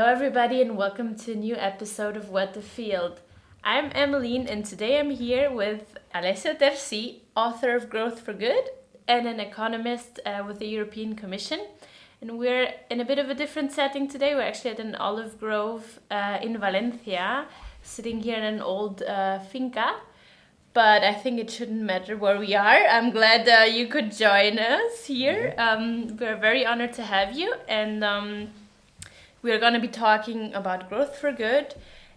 everybody, and welcome to a new episode of What the Field. I'm Emmeline, and today I'm here with Alessio Terzi, author of Growth for Good and an economist with the European Commission. And we're in a bit of a different setting today. We're actually at an olive grove in Valencia, sitting here in an old finca. But I think it shouldn't matter where we are. I'm glad you could join us here. We're very honored to have you. And we're going to be talking about growth for good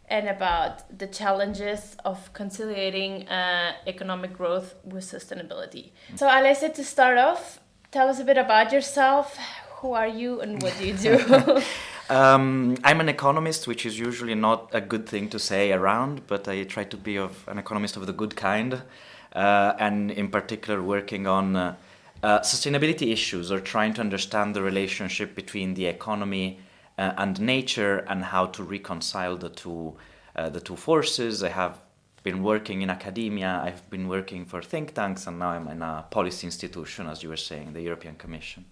and about the challenges of conciliating economic growth with sustainability. So, Alessia, to start off, tell us a bit about yourself. Who are you and what do you do? I'm an economist, which is usually not a good thing to say around, but I try to be an economist of the good kind, and in particular working on sustainability issues or trying to understand the relationship between the economy and nature and how to reconcile the two forces. I have been working in academia, I've been working for think tanks, and now I'm in a policy institution, as you were saying, the European Commission.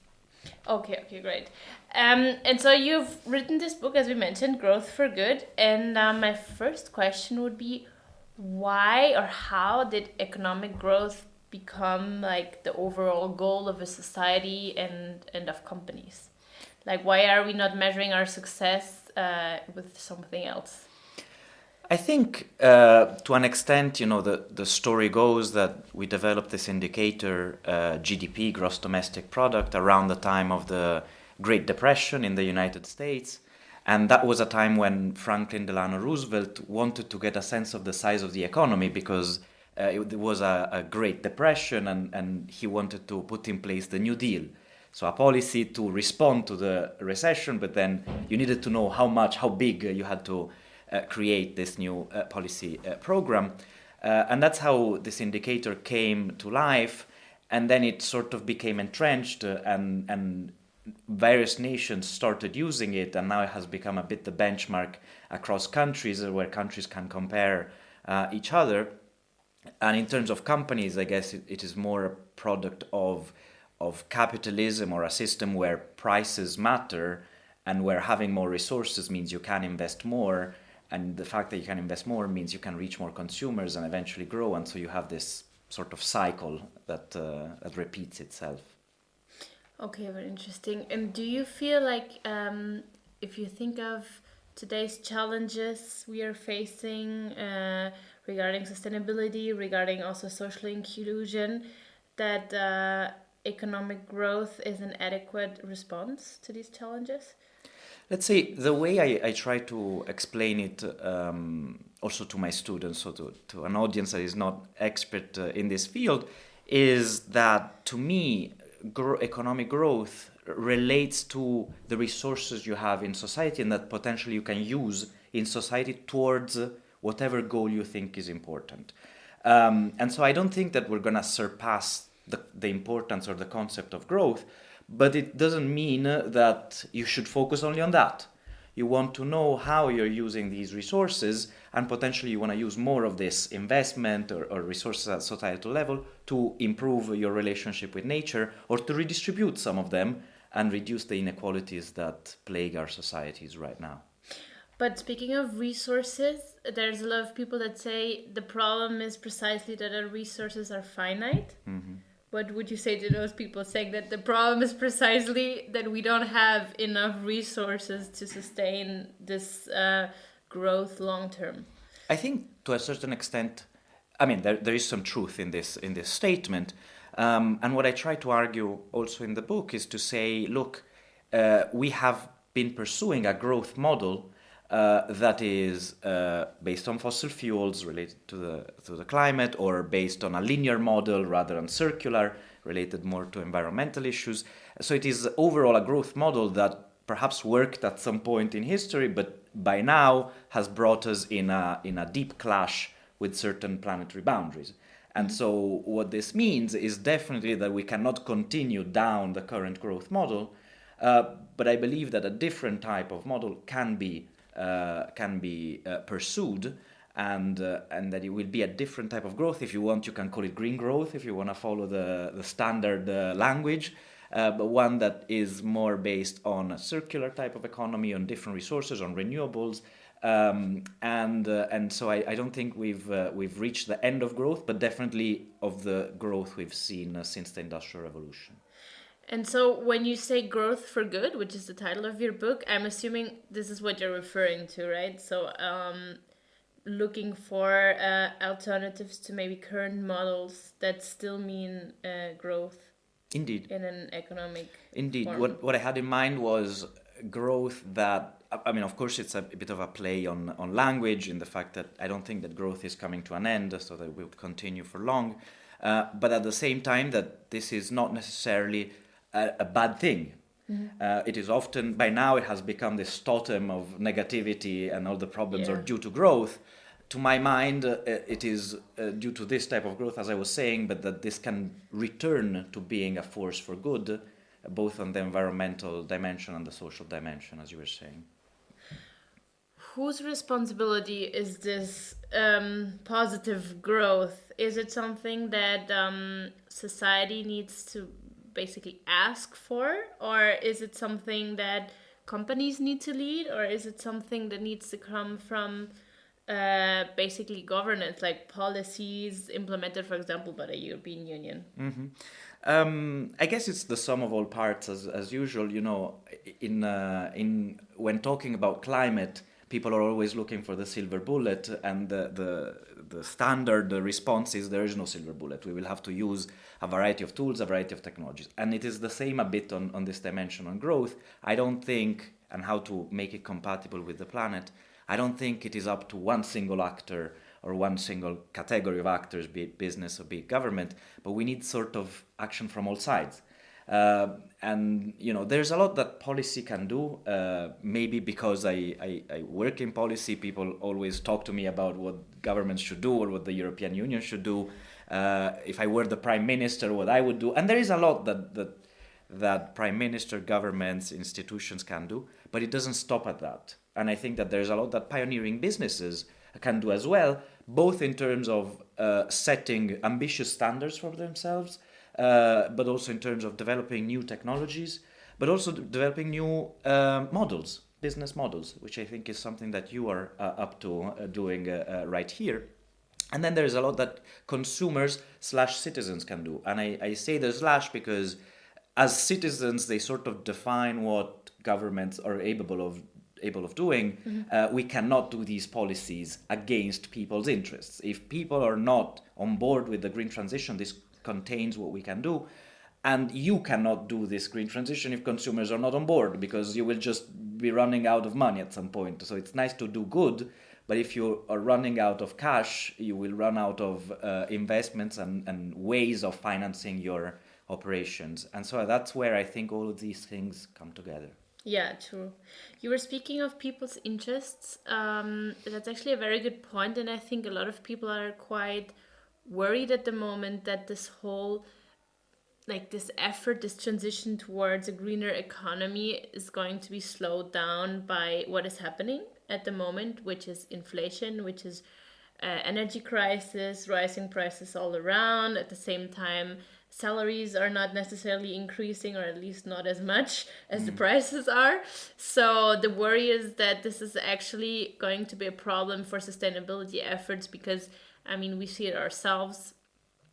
Okay, great. And so you've written this book, as we mentioned, Growth for Good. And my first question would be, why or how did economic growth become like the overall goal of a society and of companies? Like, why are we not measuring our success with something else? I think to an extent, the story goes that we developed this indicator, GDP, gross domestic product, around the time of the Great Depression in the United States. And that was a time when Franklin Delano Roosevelt wanted to get a sense of the size of the economy because it was a Great Depression and he wanted to put in place the New Deal. So a policy to respond to the recession, but then you needed to know how big you had to create this new policy program. And that's how this indicator came to life. And then it sort of became entrenched and various nations started using it. And now it has become a bit the benchmark across countries where countries can compare each other. And in terms of companies, I guess it is more a product of capitalism or a system where prices matter and where having more resources means you can invest more. And the fact that you can invest more means you can reach more consumers and eventually grow. And so you have this sort of cycle that repeats itself. Okay, very interesting. And do you feel like if you think of today's challenges we are facing regarding sustainability, regarding also social inclusion, that economic growth is an adequate response to these challenges? Let's say the way I try to explain it also to my students, so to an audience that is not expert in this field, is that to me, economic growth relates to the resources you have in society and that potentially you can use in society towards whatever goal you think is important. And so I don't think that we're going to surpass the importance or the concept of growth, but it doesn't mean that you should focus only on that. You want to know how you're using these resources, and potentially you want to use more of this investment or resources at societal level to improve your relationship with nature or to redistribute some of them and reduce the inequalities that plague our societies right now. But speaking of resources, there's a lot of people that say the problem is precisely that our resources are finite. Mm-hmm. What would you say to those people saying that the problem is precisely that we don't have enough resources to sustain this growth long term? I think to a certain extent, I mean, there is some truth in this statement. And what I try to argue also in the book is to say, look, we have been pursuing a growth model that is based on fossil fuels related to the climate, or based on a linear model rather than circular, related more to environmental issues. So it is overall a growth model that perhaps worked at some point in history, but by now has brought us in a deep clash with certain planetary boundaries. And so what this means is definitely that we cannot continue down the current growth model, but I believe that a different type of model can be pursued, and that it will be a different type of growth. If you want, you can call it green growth if you want to follow the standard language. but one that is more based on a circular type of economy, on different resources, on renewables. And so I don't think we've reached the end of growth, but definitely of the growth we've seen since the Industrial Revolution. And so when you say growth for good, which is the title of your book, I'm assuming this is what you're referring to, right? So looking for alternatives to maybe current models that still mean growth. Indeed. In an economic Indeed. form. What I had in mind was growth that, I mean, of course, it's a bit of a play on language, in the fact that I don't think that growth is coming to an end, so that it will continue for long. But at the same time, that this is not necessarily a bad thing. Mm-hmm. It is often, by now, it has become this totem of negativity and all the problems are due to growth. To my mind, it is due to this type of growth, as I was saying, but that this can return to being a force for good, both on the environmental dimension and the social dimension, as you were saying. Whose responsibility is this positive growth? Is it something that society needs to basically ask for? Or is it something that companies need to lead? Or is it something that needs to come from basically governance, like policies implemented, for example, by the European Union? Mm-hmm. I guess it's the sum of all parts, as usual. You know, in when talking about climate, people are always looking for the silver bullet, and the standard response is there is no silver bullet. We will have to use a variety of tools, a variety of technologies, and it is the same a bit on this dimension on growth. I don't think, and how to make it compatible with the planet, I don't think it is up to one single actor or one single category of actors, be it business or be it government, but we need sort of action from all sides. And, you know, there's a lot that policy can do. Maybe because I work in policy, people always talk to me about what governments should do or what the European Union should do. If I were the prime minister, what I would do. And there is a lot that prime minister, governments, institutions can do, but it doesn't stop at that. And I think that there's a lot that pioneering businesses can do as well, both in terms of setting ambitious standards for themselves, but also in terms of developing new technologies, but also developing new models, business models, which I think is something that you are up to doing right here. And then there's a lot that consumers/citizens can do. And I say the slash because as citizens, they sort of define what governments are able of doing. Mm-hmm. We cannot do these policies against people's interests. If people are not on board with the green transition, this contains what we can do. And you cannot do this green transition if consumers are not on board, because you will just be running out of money at some point. So it's nice to do good, but if you are running out of cash, you will run out of investments and ways of financing your operations. And so that's where I think all of these things come together. Yeah, true. You were speaking of people's interests. That's actually a very good point, and I think a lot of people are quite worried at the moment that this whole, like this effort, this transition towards a greener economy is going to be slowed down by what is happening at the moment, which is inflation, which is energy crisis, rising prices all around. At the same time, salaries are not necessarily increasing, or at least not as much as the prices are. So the worry is that this is actually going to be a problem for sustainability efforts, because, I mean, we see it ourselves,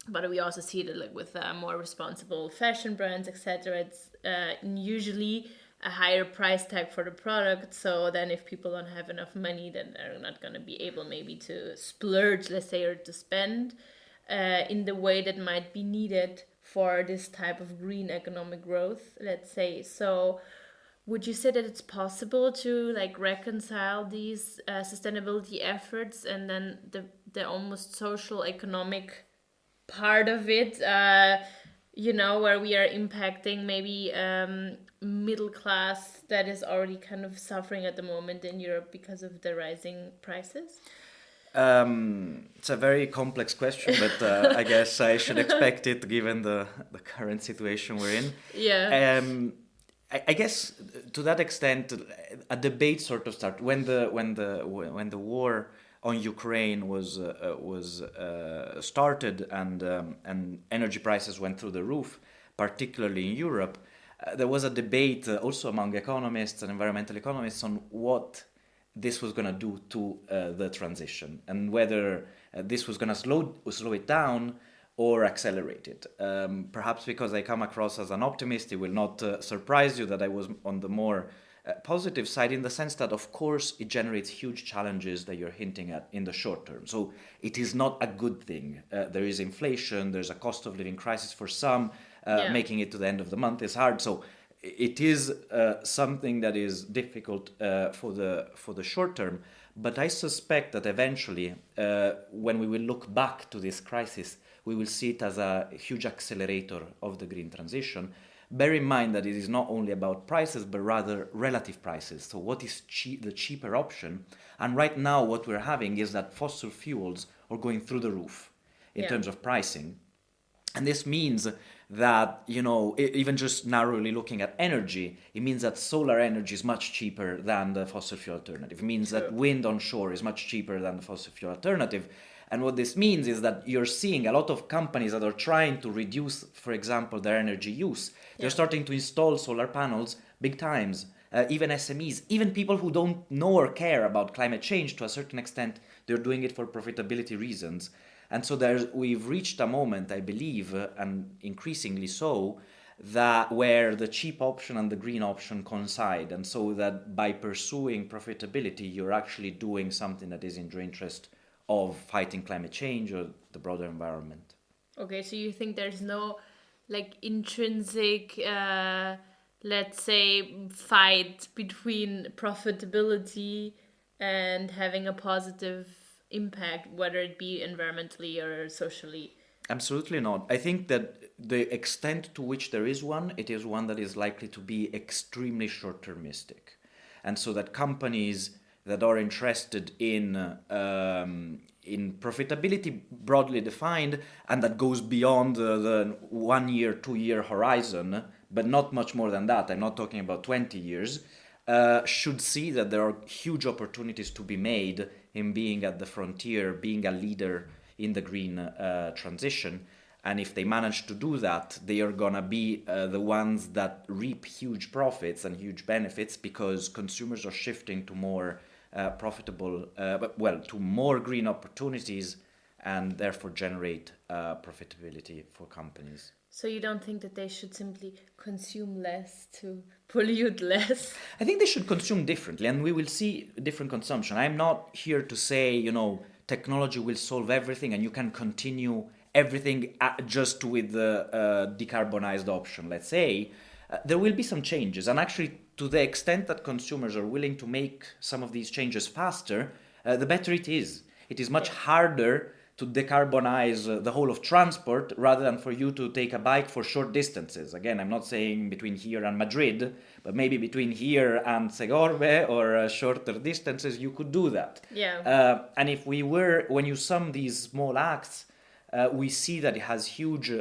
but we also see it like with more responsible fashion brands, etc. It's usually a higher price tag for the product. So then if people don't have enough money, then they're not going to be able maybe to splurge, let's say, or to spend in the way that might be needed for this type of green economic growth, let's say. So would you say that it's possible to like reconcile these sustainability efforts and then the almost social economic part of it, where we are impacting maybe middle class that is already kind of suffering at the moment in Europe because of the rising prices? It's a very complex question, but I guess I should expect it given the current situation we're in. Yeah. I guess to that extent, a debate sort of started when the war on Ukraine was started and energy prices went through the roof. particularly in Europe, there was a debate also among economists and environmental economists on what this was going to do to the transition and whether this was going to slow it down or accelerate it. Perhaps because I come across as an optimist, it will not surprise you that I was on the more positive side, in the sense that, of course, it generates huge challenges that you're hinting at in the short term. So it is not a good thing. There is inflation, there's a cost of living crisis for some, making it to the end of the month is hard. So it is something that is difficult for the short term. But I suspect that eventually, when we will look back to this crisis, we will see it as a huge accelerator of the green transition. Bear in mind that it is not only about prices, but rather relative prices. So what is the cheaper option? And right now what we're having is that fossil fuels are going through the roof in terms of pricing. And this means that, even just narrowly looking at energy, it means that solar energy is much cheaper than the fossil fuel alternative. It means that wind onshore is much cheaper than the fossil fuel alternative. And what this means is that you're seeing a lot of companies that are trying to reduce, for example, their energy use. They're starting to install solar panels big times. Even SMEs, even people who don't know or care about climate change to a certain extent, they're doing it for profitability reasons. And so we've reached a moment, I believe, and increasingly so, that where the cheap option and the green option coincide. And so that by pursuing profitability, you're actually doing something that is in your interest of fighting climate change or the broader environment. Okay, so you think there's no intrinsic, let's say, fight between profitability and having a positive impact, whether it be environmentally or socially? Absolutely not. I think that the extent to which there is one, it is one that is likely to be extremely short-termistic. And so that companies that are interested in profitability broadly defined, and that goes beyond the 1 year, 2 year horizon, but not much more than that, I'm not talking about 20 years, should see that there are huge opportunities to be made in being at the frontier, being a leader in the green transition. And if they manage to do that, they are going to be the ones that reap huge profits and huge benefits, because consumers are shifting to more to more green opportunities, and therefore generate profitability for companies. So you don't think that they should simply consume less to pollute less? I think they should consume differently, and we will see different consumption. I'm not here to say, technology will solve everything and you can continue everything just with the decarbonized option, let's say. There will be some changes, and actually, to the extent that consumers are willing to make some of these changes faster, the better it is. It is much harder to decarbonize the whole of transport rather than for you to take a bike for short distances. Again, I'm not saying between here and Madrid, but maybe between here and Segorbe or shorter distances, you could do that. Yeah. And when you sum these small acts, we see that it has huge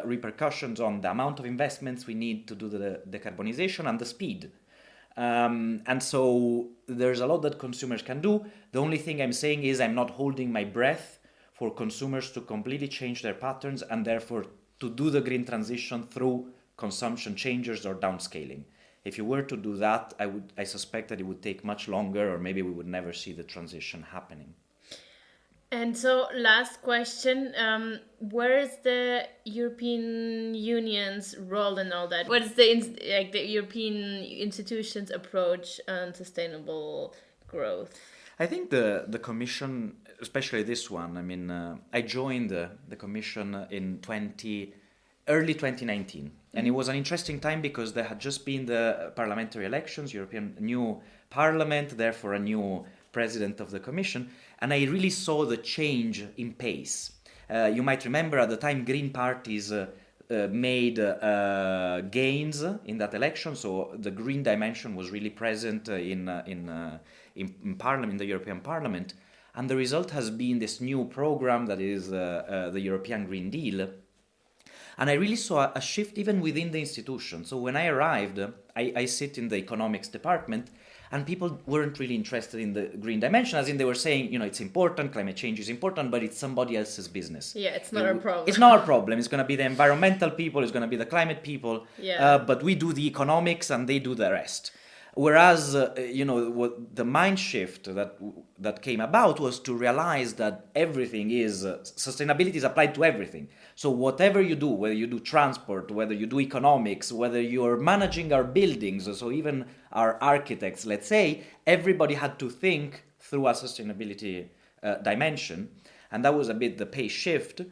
repercussions on the amount of investments we need to do the decarbonization and the speed. And so there's a lot that consumers can do. The only thing I'm saying is I'm not holding my breath for consumers to completely change their patterns and therefore to do the green transition through consumption changes or downscaling. If you were to do that, I suspect that it would take much longer, or maybe we would never see the transition happening. And so, last question, where is the European Union's role in all that? What is the European institutions' approach on sustainable growth? I think the Commission, especially this one, I joined the Commission in early 2019. And it was an interesting time because there had just been the parliamentary elections, new parliament, therefore a new president of the Commission, and I really saw the change in pace. You might remember at the time Green parties made gains in that election, so the green dimension was really present in Parliament, in the European Parliament, and the result has been this new program that is the European Green Deal. And I really saw a shift even within the institution. So when I arrived, I sit in the economics department, and people weren't really interested in the green dimension, as in they were saying, it's important, climate change is important, but it's somebody else's business. Yeah, it's not our problem. It's not our problem. It's going to be the environmental people, it's going to be the climate people, but we do the economics and they do the rest. Whereas, what the mind shift that came about was to realize that everything is, sustainability is applied to everything. So whatever you do, whether you do transport, whether you do economics, whether you're managing our buildings, so even our architects, let's say, everybody had to think through a sustainability dimension. And that was a bit the pace shift.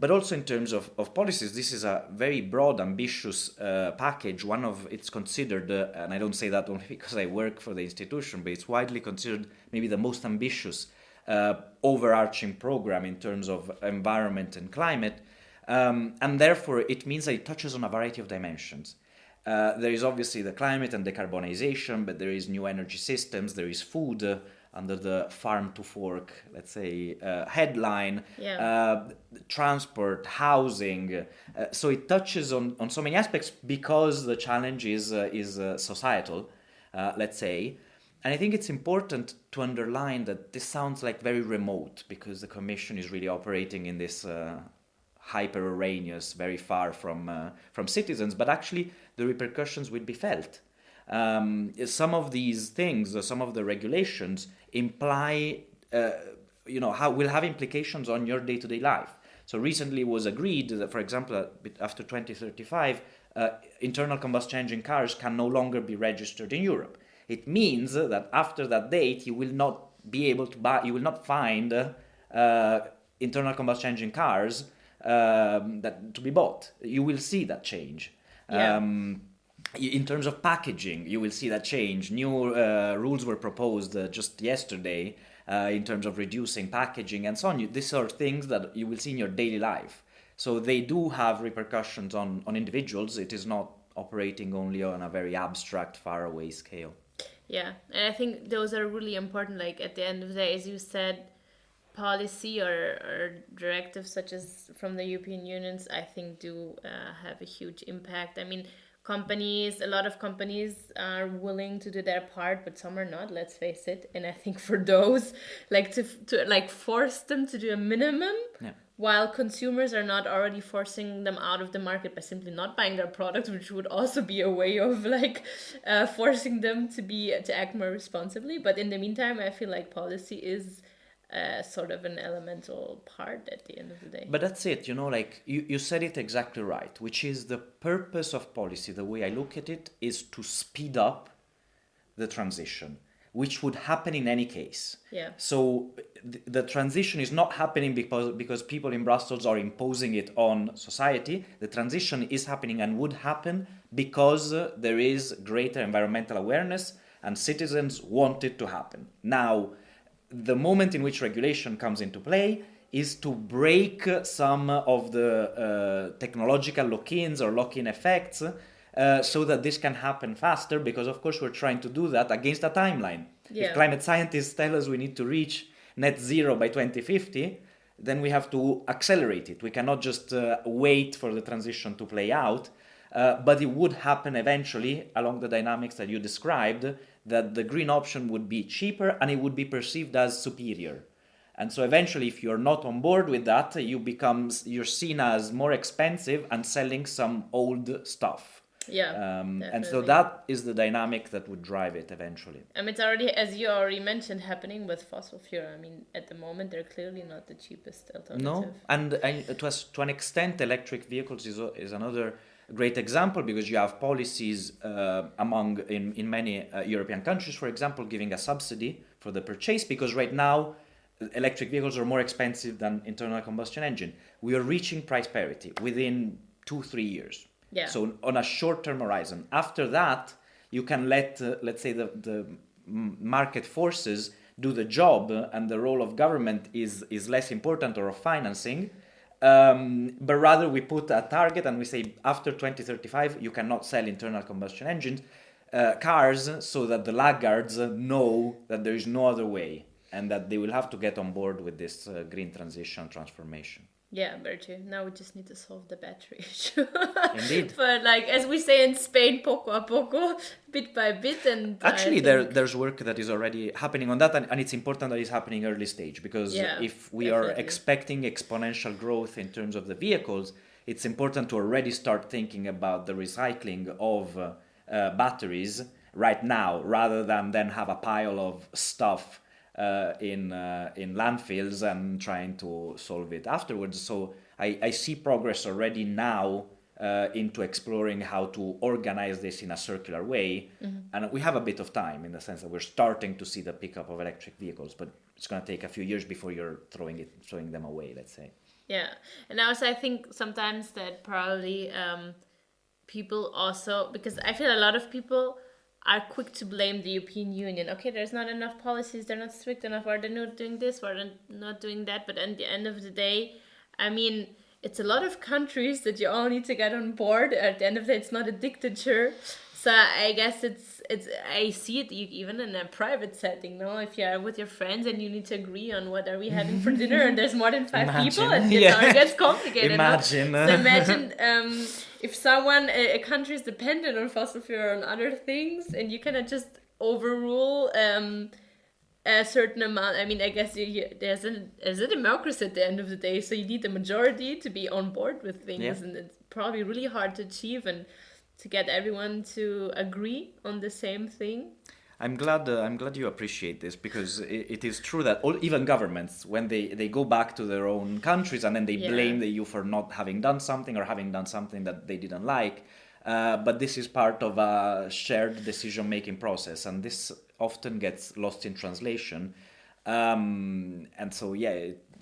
But also in terms of policies, this is a very broad, ambitious package. It's considered, and I don't say that only because I work for the institution, but it's widely considered maybe the most ambitious overarching program in terms of environment and climate. And therefore, it means that it touches on a variety of dimensions. There is obviously the climate and decarbonization, but there is new energy systems, there is food, under the farm to fork, let's say, headline, transport, housing. So it touches on so many aspects because the challenge is societal, let's say. And I think it's important to underline that this sounds like very remote because the Commission is really operating in this hyper-Arrhenius, very far from citizens, but actually the repercussions will be felt. Some of these things, some of the regulations imply, will have implications on your day-to-day life. So recently it was agreed that, for example, after 2035, internal combustion engine cars can no longer be registered in Europe. It means that after that date, you will not be able to buy, you will not find internal combustion engine cars that to be bought. You will see that change. Yeah. In terms of packaging, you will see that change. New rules were proposed just yesterday in terms of reducing packaging and so on. These are things that you will see in your daily life. So they do have repercussions on individuals. It is not operating only on a very abstract, faraway scale. Yeah, and I think those are really important. Like at the end of the day, as you said, policy or directives such as from the European Unions, I think do have a huge impact. I mean, a lot of companies are willing to do their part, but some are not, let's face it. And I think for those, like to like force them to do a minimum, while consumers are not already forcing them out of the market by simply not buying their products, which would also be a way of forcing them to act more responsibly. But in the meantime, I feel like policy is sort of an elemental part at the end of the day. But that's it, you said it exactly right, which is the purpose of policy. The way I look at it is to speed up the transition, which would happen in any case. Yeah. So the transition is not happening because people in Brussels are imposing it on society. The transition is happening and would happen because there is greater environmental awareness and citizens want it to happen. Now, the moment in which regulation comes into play is to break some of the technological lock-ins or lock-in effects so that this can happen faster, because of course we're trying to do that against a timeline. Yeah. If climate scientists tell us we need to reach net zero by 2050, then we have to accelerate it. We cannot just wait for the transition to play out. But it would happen eventually along the dynamics that you described, that the green option would be cheaper and it would be perceived as superior. And so eventually, if you're not on board with that, you're seen as more expensive and selling some old stuff. Yeah, and so that is the dynamic that would drive it eventually. It's already, as you already mentioned, happening with fossil fuel. I mean, at the moment, they're clearly not the cheapest alternative. No, and to an extent, electric vehicles is another great example, because you have policies in many European countries, for example, giving a subsidy for the purchase, because right now electric vehicles are more expensive than internal combustion engine. We are reaching price parity within 2-3 years. Yeah. So on a short-term horizon. After that, you can let, let's say, the market forces do the job, and the role of government is less important, or of financing. But rather we put a target and we say after 2035 you cannot sell internal combustion engines cars, so that the laggards know that there is no other way and that they will have to get on board with this green transition transformation. Yeah, very true. Now we just need to solve the battery issue. Indeed. But like, as we say in Spain, poco a poco, bit by bit. And actually, there's work that is already happening on that, and it's important that it's happening early stage, because if we are expecting exponential growth in terms of the vehicles, it's important to already start thinking about the recycling of batteries right now, rather than then have a pile of stuff in landfills and trying to solve it afterwards. So I see progress already now into exploring how to organize this in a circular way. And we have a bit of time, in the sense that we're starting to see the pickup of electric vehicles, but it's going to take a few years before you're throwing them away, let's say. Yeah. And also I think sometimes that probably people also, because I feel a lot of people are quick to blame the European Union. Okay, there's not enough policies, they're not strict enough, or they're not doing this, or they're not doing that. But at the end of the day, I mean, it's a lot of countries that you all need to get on board. At the end of the day, it's not a dictature. So I guess I see it even in a private setting, no? If you're with your friends and you need to agree on what are we having for dinner, and there's more than 5 people, it gets complicated. Imagine. No? So imagine if a country is dependent on fossil fuel or on other things, and you cannot just overrule a certain amount. I mean, I guess there's a democracy at the end of the day, so you need the majority to be on board with things, and it's probably really hard to achieve and to get everyone to agree on the same thing. I'm glad you appreciate this, because it is true that even governments, when they go back to their own countries and then they blame the EU for not having done something, or having done something that they didn't like, but this is part of a shared decision-making process, and this often gets lost in translation. And so,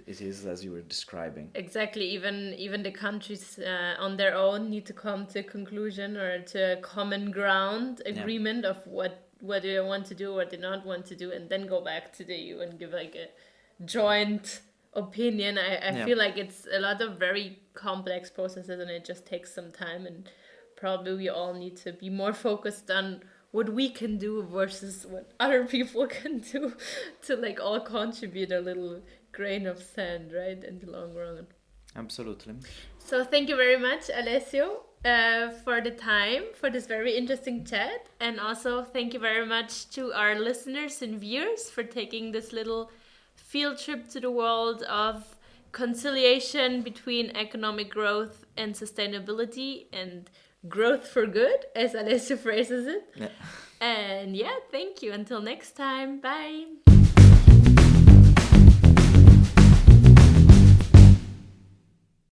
it is as you were describing. Exactly. Even the countries on their own need to come to a conclusion or to a common ground agreement of what do they want to do, what they not want to do, and then go back to the EU and give like a joint opinion. I feel like it's a lot of very complex processes, and it just takes some time, and probably we all need to be more focused on what we can do versus what other people can do to like all contribute a little grain of sand, right, in the long run. Absolutely. So thank you very much, Alessio, for the time, for this very interesting chat. And also thank you very much to our listeners and viewers for taking this little field trip to the world of conciliation between economic growth and sustainability, and growth for good, as Alessio phrases it. And thank you. Until next time. Bye.